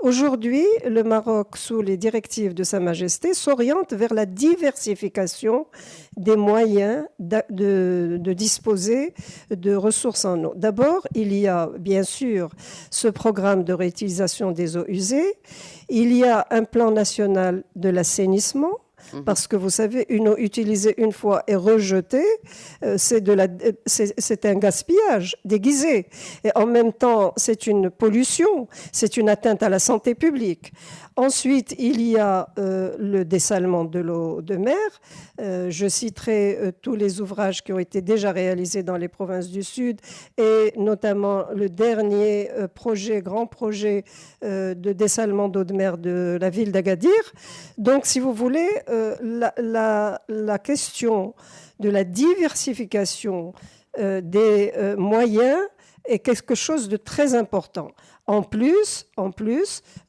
Aujourd'hui, le Maroc, sous les directives de Sa Majesté, s'oriente vers la diversification des moyens de disposer de ressources en eau. D'abord, il y a bien sûr ce programme de réutilisation des eaux usées. Il y a un plan national de l'assainissement. Parce que vous savez, une eau utilisée une fois et rejetée, c'est un gaspillage déguisé. Et en même temps, c'est une pollution, c'est une atteinte à la santé publique. Ensuite, il y a le dessalement de l'eau de mer. Je citerai tous les ouvrages qui ont été déjà réalisés dans les provinces du Sud et notamment le dernier grand projet de dessalement d'eau de mer de la ville d'Agadir. Donc, si vous voulez, la question de la diversification des moyens est quelque chose de très important. En plus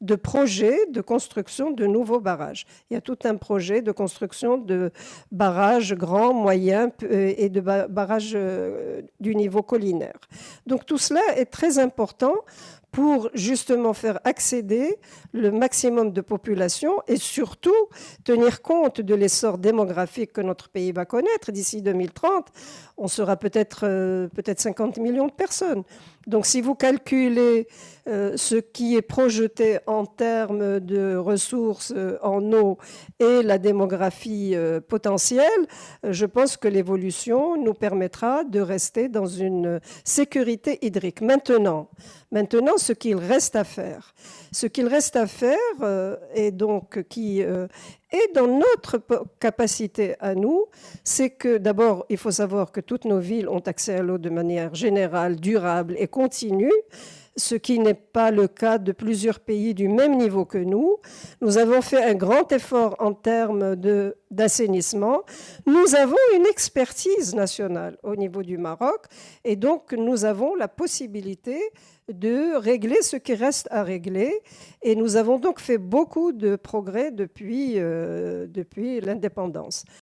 de projets de construction de nouveaux barrages. Il y a tout un projet de construction de barrages grands, moyens et de barrages du niveau collinaire. Donc tout cela est très important pour justement faire accéder le maximum de population et surtout tenir compte de l'essor démographique que notre pays va connaître. D'ici 2030, on sera peut-être 50 millions de personnes. Donc si vous calculez ce qui est projeté en termes de ressources en eau et la démographie potentielle, je pense que l'évolution nous permettra de rester dans une sécurité hydrique. Maintenant, ce qu'il reste à faire. Ce qu'il reste à faire et donc qui est dans notre capacité à nous, c'est que d'abord, il faut savoir que toutes nos villes ont accès à l'eau de manière générale, durable et continue, ce qui n'est pas le cas de plusieurs pays du même niveau que nous. Nous avons fait un grand effort en termes d'assainissement. Nous avons une expertise nationale au niveau du Maroc et donc nous avons la possibilité de régler ce qui reste à régler. Et nous avons donc fait beaucoup de progrès depuis l'indépendance.